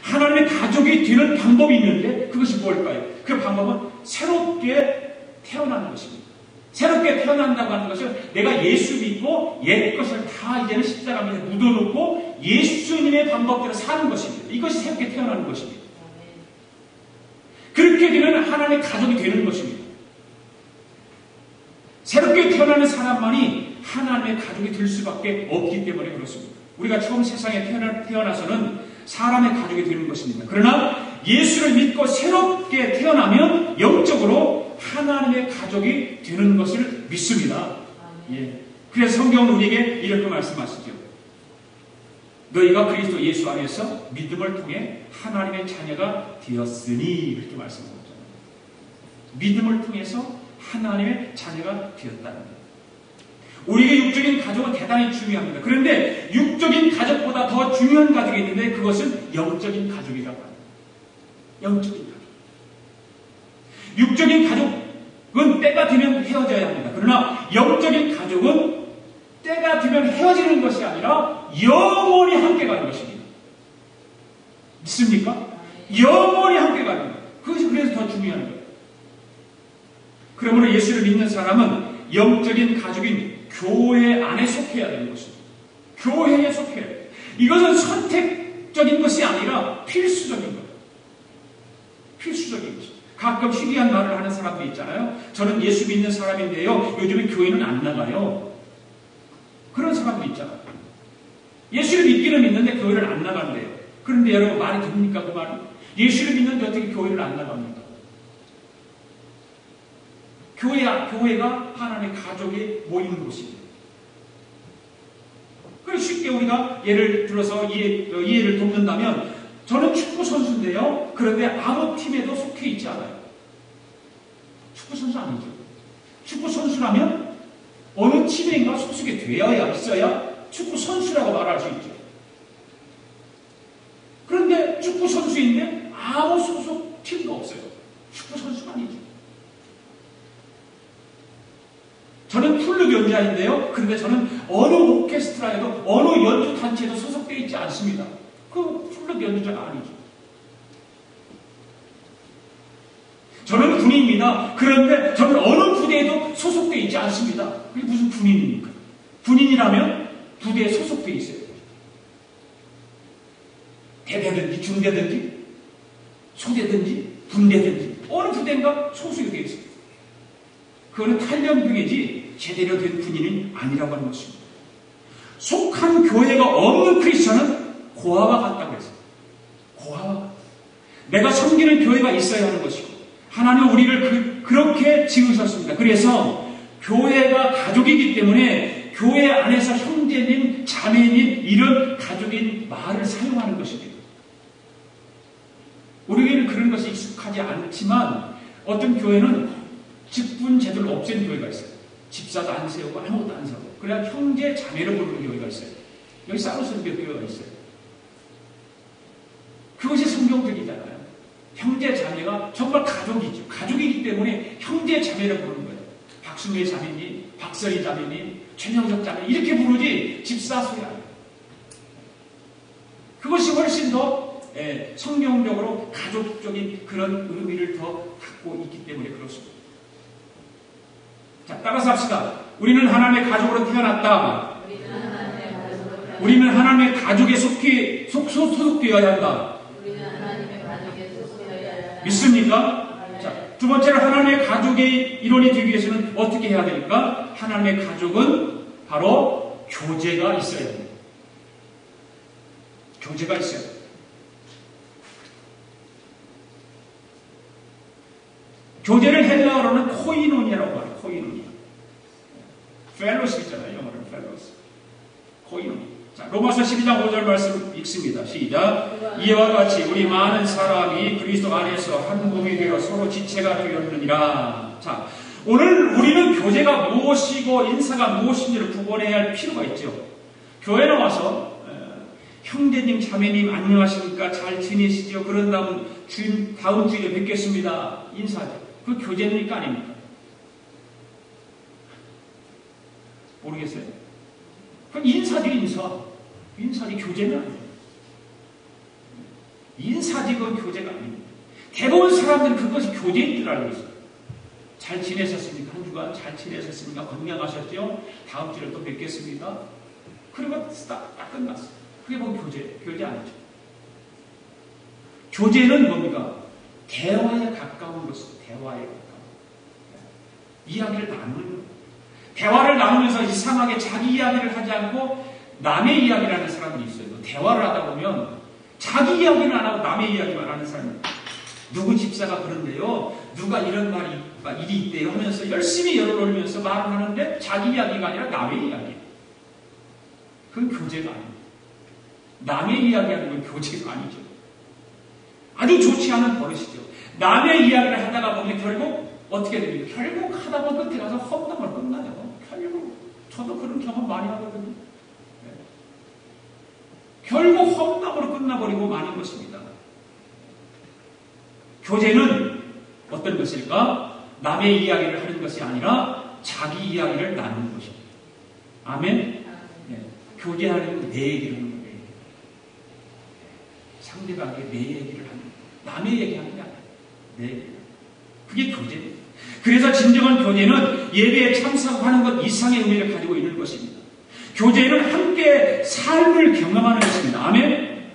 하나님의 가족이 되는 방법이 있는데 그것이 뭘까요? 그 방법은 새롭게 태어나는 것입니다. 새롭게 태어난다고 하는 것은 내가 예수 믿고 옛 것을 다 이제는 십자가 밑에 묻어놓고 예수님의 방법대로 사는 것입니다. 이것이 새롭게 태어나는 것입니다. 그렇게 되면 하나님의 가족이 되는 것입니다. 새롭게 태어나는 사람만이 하나님의 가족이 될 수밖에 없기 때문에 그렇습니다. 우리가 처음 세상에 태어나서는 사람의 가족이 되는 것입니다. 그러나 예수를 믿고 새롭게 태어나면 영적으로 하나님의 가족이 되는 것을 믿습니다. 예. 그래서 성경은 우리에게 이렇게 말씀하시죠. 너희가 그리스도 예수 안에서 믿음을 통해 하나님의 자녀가 되었으니 이렇게 말씀하셨잖아요. 믿음을 통해서 하나님의 자녀가 되었다는 거예요. 우리에게 육적인 가족은 대단히 중요합니다. 그런데 육적인 가족보다 더 중요한 가족이 있는데 그것은 영적인 가족이라고 합니다. 영적인 가족. 육적인 가족은 때가 되면 헤어져야 합니다. 그러나 영적인 가족은 때가 되면 헤어지는 것이 아니라 영원히 함께 가는 것입니다. 믿습니까? 영원히 함께 가는 거예요. 그것이 그래서 더 중요한 거예요. 그러므로 예수를 믿는 사람은 영적인 가족인 교회 안에 속해야 되는 것입니다. 교회에 속해야 돼요. 이것은 선택적인 것이 아니라 필수적인 거예요. 필수적인 것입니다. 가끔 희귀한 말을 하는 사람도 있잖아요. 저는 예수 믿는 사람인데요. 요즘에 교회는 안 나가요. 그런 사람도 있잖아요. 예수를 믿기는 믿는데 교회를 안 나간대요. 그런데 여러분 말이 됩니까 그 말이? 예수를 믿는데 어떻게 교회를 안 나갑니까? 교회가 하나님의 가족이 모이는 곳입니다. 그래서 쉽게 우리가 예를 들어서 이해를 돕는다면 저는 축구 선수인데요. 그런데 아무 팀에도 속해 있지 않아요. 축구 선수 아니죠. 축구 선수라면 어느 팀인가 소속이 되어야 있어야 축구 선수라고 말할 수 있죠. 그런데 축구 선수인데 아무 소속 팀도 없어요. 축구 선수가 아니죠. 저는 플룻 연주자인데요. 그런데 저는 어느 오케스트라에도 어느 연주 단체에도 소속되어 있지 않습니다. 그 플룻 연주자가 아니죠. 저는 군인입니다. 그런데 저는 어느 부대에도 소속되어 있지 않습니다. 그게 무슨 군인입니까? 군인이라면 부대에 소속되어 있어요. 대대든지 중대든지 소대든지 분대든지 어느 부대인가 소속이 되어 있습니다. 그거는 탈영병이지 제대로 된 군인이 아니라고 하는 것입니다. 속한 교회가 없는 크리스천은 고아와 같다고 했어요. 고아와 같다. 내가 섬기는 교회가 있어야 하는 것이고 하나님은 우리를 그렇게 지으셨습니다. 그래서 교회가 가족이기 때문에 교회 안에서 형제님, 자매님 이런 가족인 말을 사용하는 것입니다. 우리에게는 그런 것이 익숙하지 않지만 어떤 교회는 직분 제도를 없앤 교회가 있어요. 집사도 안 세우고 아무것도 안 세우고 그래야 형제 자매로 부르는 교회가 있어요. 여기 사로스는 몇 교회가 있어요. 그것이 성경적이잖아요. 형제 자매가 정말 가족이죠. 가족이기 때문에 형제 자매로 부르는 거예요. 박순애 자매님, 박설희 자매님, 최명석 자매 이렇게 부르지 집사 소리 안 해요. 그것이 훨씬 더 성경적으로 가족적인 그런 의미를 더 갖고 있기 때문에 그렇습니다. 자, 따라서 합시다. 우리는 하나님의 가족으로 태어났다. 우리는 하나님의 가족에 소속되어야 한다. 믿습니까? 자, 두 번째로 하나님의 가족의 일원이 되기 위해서는 어떻게 해야 됩니까? 하나님의 가족은 바로 교제가 있어야 됩니다. 교제가 있어야 됩니다. 교제를 헬라어로는 코이노니아라고 해요. 코이노니아. 펠로십 있잖아요. 영어로는 펠로십. 코이노니아. 자, 로마서 12장 5절 말씀 읽습니다. 시작. 이와 같이 우리 많은 사람이 그리스도 안에서 한 몸이 되어 서로 지체가 되었느니라. 자, 오늘 우리는 교제가 무엇이고 인사가 무엇인지를 구분해야 할 필요가 있죠. 교회 나와서 형제님, 자매님 안녕하십니까? 잘 지내시죠? 그런 다음 주에 뵙겠습니다. 인사죠. 그 교제입니까? 아닙니까? 모르겠어요. 그건 인사지, 인사. 인사지, 교제는 아니에요. 인사직은 교제가 아닙니다. 대부분 사람들은 그것이 교제인 줄 알고 있어요. 잘 지내셨습니까? 한 주간 잘 지내셨습니까? 건강하셨죠? 다음 주에 또 뵙겠습니다. 그리고 딱 끝났어요. 그게 뭐 교제 아니죠. 교제는 뭡니까? 대화에 가까운 것이죠. 대화에 가까운. 이야기를 나누는 거예요. 대화를 나누면서 이상하게 자기 이야기를 하지 않고 남의 이야기를 하는 사람들이 있어요. 대화를 하다 보면 자기 이야기는 안 하고 남의 이야기만 하는 사람이 있어요. 누구 집사가 그런데요. 누가 이런 일이 있대요 하면서 열심히 열을 올리면서 말을 하는데 자기 이야기가 아니라 남의 이야기. 그건 교제가 아닙니다. 남의 이야기하는 건 교제가 아니죠. 아주 좋지 않은 버릇이죠. 남의 이야기를 하다가 보면 결국 어떻게 됩니까? 결국 하다 보면 끝에 가서 험담을 끝나요. 결국 저도 그런 경험 많이 하거든요. 네. 결국 험담으로 끝나버리고 마는 것입니다. 교제는 어떤 것일까? 남의 이야기를 하는 것이 아니라 자기 이야기를 나누는 것입니다. 아멘? 네. 교제하는 내 얘기를 하는 거예요. 상대방에게 내 얘기를 하는 거예요. 남의 얘기하는 게 아니라 내 얘기. 그게 교제입니다. 그래서 진정한 교제는 예배에 참석하는 것 이상의 의미를 가지고 있는 것입니다. 교제는 함께 삶을 경험하는 것입니다. 아멘?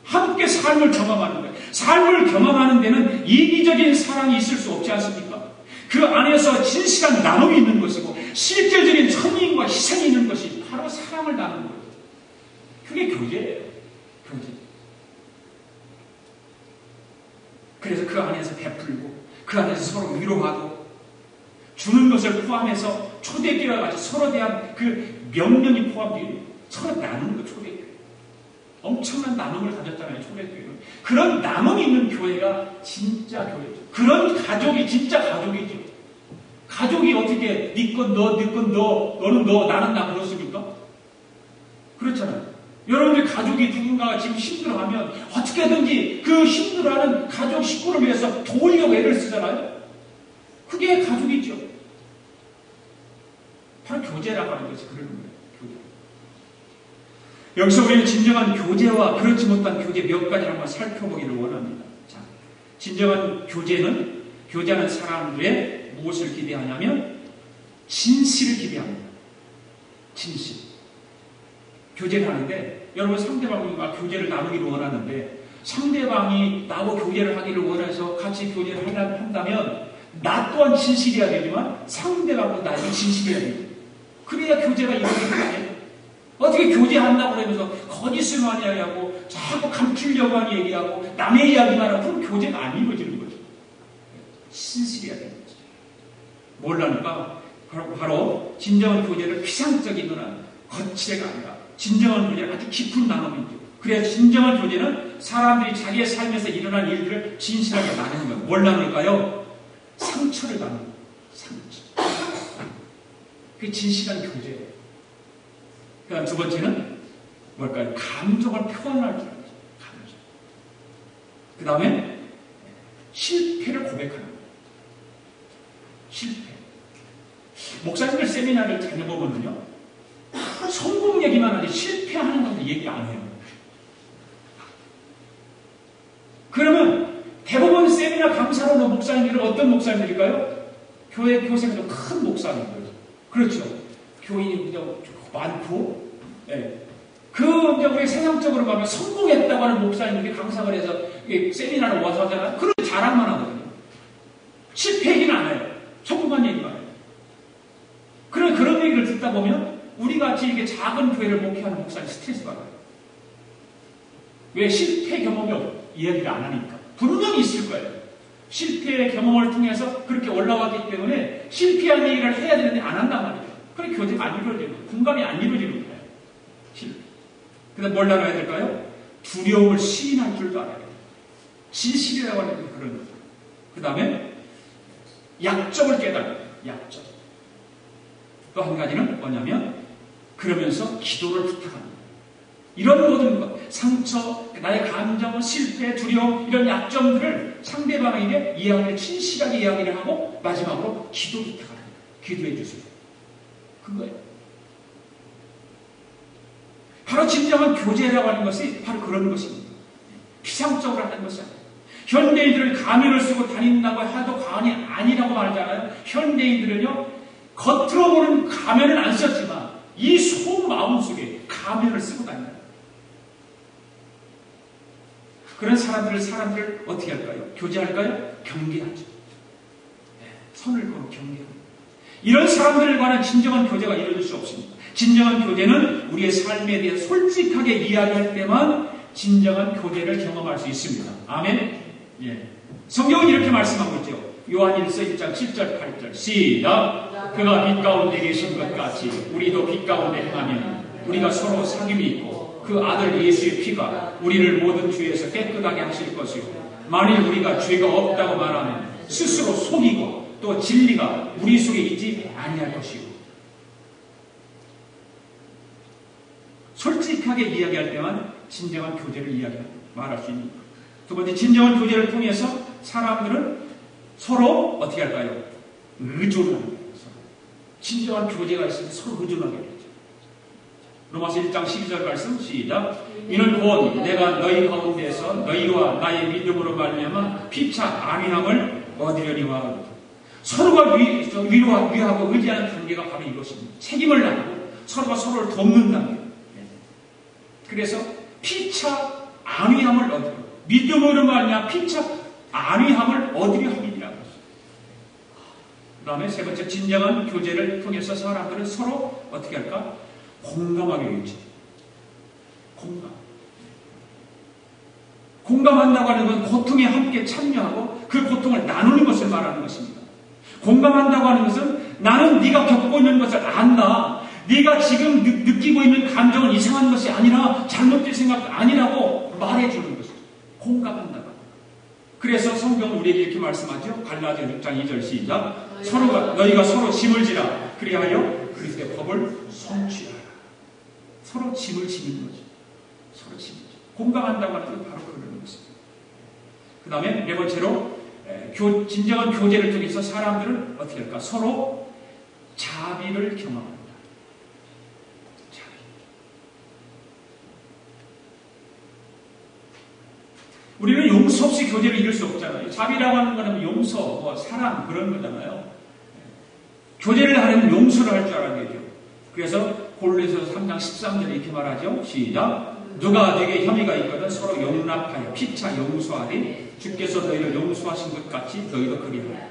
함께 삶을 경험하는 거예요. 삶을 경험하는 데는 이기적인 사랑이 있을 수 없지 않습니까? 그 안에서 진실한 나눔이 있는 것이고 실질적인 선의과 희생이 있는 것이 바로 사랑을 나누는 거예요. 그게 교제예요. 교제. 그래서 그 안에서 베풀고 그 안에서 서로 위로하고 주는 것을 포함해서 초대교회와 같이 서로 대한 그 명령이 포함되어 있는 서로 나누는 거 초대교회. 엄청난 나눔을 가졌잖아요. 초대교회는. 그런 나눔이 있는 교회가 진짜 교회죠. 그런 가족이 진짜 가족이죠. 가족이 어떻게 네 건 너, 네 건 너, 너는 너, 나는 나 그렇습니까? 그렇잖아요. 여러분들 가족이 누군가가 지금 힘들어하면 어떻게든지 그 힘들어하는 가족 식구를 위해서 도우려고 애를 쓰잖아요. 그게 가족이죠. 바로 교제라고 하는 것이 그러는 거예요. 교제. 여기서 우리는 진정한 교제와 그렇지 못한 교제 몇 가지를 한번 살펴보기를 원합니다. 자, 진정한 교제는 교제하는 사람들의 무엇을 기대하냐면 진실을 기대합니다. 진실. 교제를 하는데 여러분 상대방과 교제를 나누기를 원하는데 상대방이 나하고 교제를 하기를 원해서 같이 교제를 한다면 나 또한 진실이어야 되지만 상대방도 나에게 진실이어야 됩니다. 그래야 교제가 이루어지는 거예요. 어떻게 교제한다고 그러면서 거짓을 많이 하고 자꾸 감추려고 하는 얘기하고 남의 이야기만 하고 그럼 교제가 안 이루어지는 거죠. 진실이어야 되는 거죠. 뭘라니까? 바로 진정한 교제를 피상적이거나 거칠애가 아니라 진정한 교제는 아주 깊은 나눔이죠. 그래서 진정한 교제는 사람들이 자기의 삶에서 일어난 일들을 진실하게 나누는 거예요. 뭘 나눌까요? 상처를 나누는 거예요. 상처. 그게 진실한 교제예요. 그 다음 두 번째는 뭘까요? 감정을 표현할 줄 알죠. 감정. 그 다음에 실패를 고백하는 거예요. 실패. 목사님들 세미나를 다녀보면요. 성공 얘기만 하지 실패하는 것도 얘기 안 해요. 그러면 대부분 세미나 강사로 온 목사님들은 어떤 목사님들일까요? 교회 교생도 큰 목사님들. 그렇죠. 교인이 많고, 예. 우리 세상적으로 보면 성공했다고 하는 목사님들이 강사를 해서 세미나를 와서 하잖아요. 그런 자랑만 하거든요. 실패 얘기는 안 해요. 성공한 얘기만 해요. 그런 얘기를 듣다 보면 우리 같이 이렇게 작은 교회를 목회하는 목사님 스트레스 받아요. 왜? 실패 경험이 이야기를 안 하니까. 분명히 있을 거예요. 실패의 경험을 통해서 그렇게 올라왔기 때문에 실패한 얘기를 해야 되는데 안 한단 말이에요. 그래 교제가 안 이루어지는 거예요. 공감이 안 이루어지는 거예요. 실패. 그 다음 뭘 나눠야 될까요? 두려움을 시인할 줄도 알아야 돼요. 진실이라고 하는 그런 거예요. 그 다음에 약점을 깨달아요. 약점. 또 한 가지는 뭐냐면 그러면서 기도를 부탁합니다. 이런 모든 것, 상처, 나의 감정, 실패, 두려움 이런 약점들을 상대방에게 진실하게 이야기를 하고 마지막으로 기도 부탁하는 거예요. 기도해 주세요. 그거예요. 바로 진정한 교제라고 하는 것이 바로 그런 것입니다. 피상적으로 하는 것이 아니에요. 현대인들은 가면을 쓰고 다닌다고 해도 과언이 아니라고 말하잖아요. 현대인들은요, 겉으로 보는 가면은 안 썼지만 이 속마음 속에 가면을 쓰고 다닌다. 그런 사람들을 어떻게 할까요? 교제할까요? 경계하죠. 선을 그어 경계합니다. 이런 사람들에 관한 진정한 교제가 이루어질 수 없습니다. 진정한 교제는 우리의 삶에 대해 솔직하게 이야기할 때만 진정한 교제를 경험할 수 있습니다. 아멘. 예. 성경은 이렇게 말씀하고 있죠. 요한일서 1장 7절 8절 시작. 그가 빛 가운데 계신 것 같이 우리도 빛 가운데 행하면 우리가 서로 사귐이 있고 그 아들 예수의 피가 우리를 모든 죄에서 깨끗하게 하실 것이요 만일 우리가 죄가 없다고 말하면 스스로 속이고 또 진리가 우리 속에 있지 아니할 것이요. 솔직하게 이야기할 때만 진정한 교제를 말할 수 있는 것. 두 번째, 진정한 교제를 통해서 사람들은 서로 어떻게 할까요? 의존하는 거예요. 진정한 교제가 있으면 서로 의존하게 되죠. 로마서 1장 12절 말씀 시작. 이는 곧 내가 너희 가운데서 너희와 나의 믿음으로 말미암아 피차 안위함을 얻으려니와. 서로가 위하고 의지하는 관계가 바로 이것입니다. 책임을 나누고 서로가 서로를 돕는 관계. 그래서 피차 안위함을 얻으려. 믿음으로 말미암아 피차 안위함을 얻으려 함이라고 했습니다. 그 다음에 세 번째, 진정한 교제를 통해서 사람들은 서로 어떻게 할까? 공감하게 되지. 공감한다고 하는 건 고통에 함께 참여하고 그 고통을 나누는 것을 말하는 것입니다. 공감한다고 하는 것은 나는 네가 겪고 있는 것을 안다. 네가 지금 느끼고 있는 감정은 이상한 것이 아니라 잘못된 생각도 아니라고 말해주는 것이죠. 공감한다고. 그래서 성경은 우리에게 이렇게 말씀하죠. 갈라디아 6장 2절 시작. 너희가 서로 짐을 지라. 그리하여 그리스도의 법을 성취하라. 서로 짐을 지는 거죠. 서로 짐을 지는. 공감한다고 하는 건 바로 그런 것입니다. 그 다음에 네 번째로 진정한 교제를 통해서 사람들은 어떻게 할까? 서로 자비를 경험합니다. 자비. 우리는 용서 없이 교제를 이룰 수 없잖아요. 자비라고 하는 거는 용서, 사랑 그런 거잖아요. 교제를 하려면 용서를 할 줄 알아야 되죠. 그래서 골로새서 3장 13절에 이렇게 말하죠. 시작. 누가 내게 혐의가 있거든 서로 용납하여 피차 용서하리. 주께서 너희를 용서하신 것 같이 너희도 그리하라.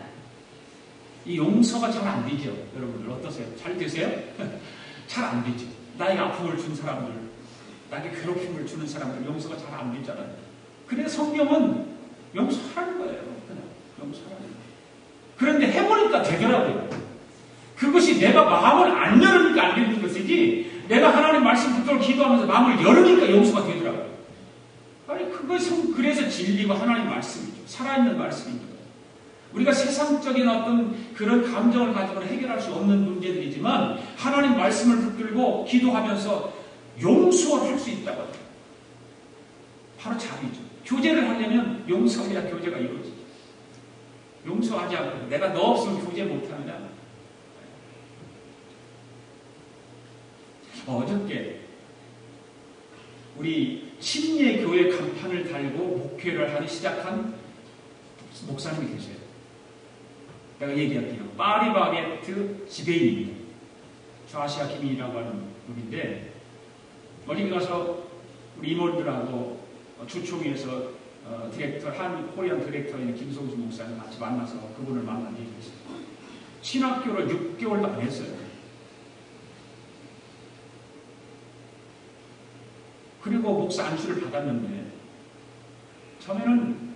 이 용서가 잘 안 되죠. 여러분들 어떠세요? 잘 되세요? 잘 안 되죠. 나에게 아픔을 준 사람들, 나에게 괴롭힘을 주는 사람들 용서가 잘 안 되잖아요. 그래서 성경은 용서하라는 거예요. 그냥 용서하라는 거예요. 그런데 해보니까 되더라고요. 그것이 내가 마음을 안 열으니까 안 되는 것이지, 내가 하나님 말씀 듣도록 기도하면서 마음을 열으니까 용서가 되더라고요. 아니, 그것은 그래서 진리가 하나님 말씀이죠. 살아있는 말씀입니다. 우리가 세상적인 어떤 그런 감정을 가지고는 해결할 수 없는 문제들이지만, 하나님 말씀을 붙들고 기도하면서 용서할 수 있다고 합니다. 바로 자비죠. 교제를 하려면 용서해야 교제가 이루어지죠. 용서하지 않고 내가 너 없으면 교제 못하느냐. 어저께 우리 침례교회 간판을 달고 목회를 하기 시작한 목사님이 계세요. 내가 얘기할게요. 파리바게트 지배인입니다. 좌시아 김인이라고 하는 분인데, 어디 가서 우리 임원들하고 주총에서 디렉터, 한 코리안 디렉터인 김성수 목사님 같이 만나서 그분을 만난 적이 있어요. 신학교를 6개월도 안 했어요. 그리고 목사 안수를 받았는데, 처음에는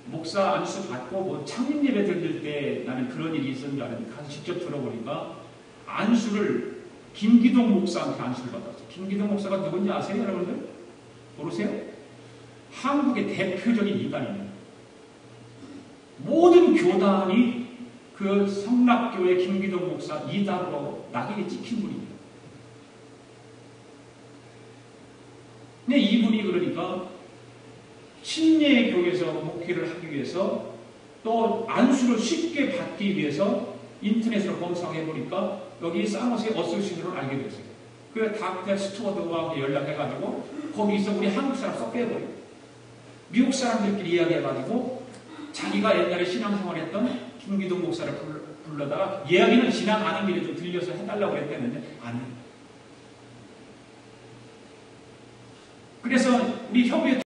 목사 안수 받고 창립 예배 드릴 때 나는 그런 일이 있었는 줄 알았는데, 가서 직접 들어보니까 안수를 김기동 목사한테 안수를 받았어요. 김기동 목사가 누군지 아세요, 여러분들? 모르세요? 한국의 대표적인 이단입니다. 모든 교단이 그 성락교회 김기동 목사 이단으로 낙인이 찍힌 분입니다. 근데 이분이 그러니까 침례 교회에서 목회를 하기 위해서, 또 안수를 쉽게 받기 위해서 인터넷으로 검색해 보니까 여기 사모스의 어소시에이션을 알게 됐어요. 그래서 닥터 스튜어드와 연락해가지고 거기서 우리 한국 사람 쏙 빼버려요. 미국 사람들끼리 이야기해가지고 자기가 옛날에 신앙생활했던 김기동 목사를 불러다가 이야기는 지나가는 길에 좀 들려서 해달라고 했다는데 안 해요. 그래서 우리 협의회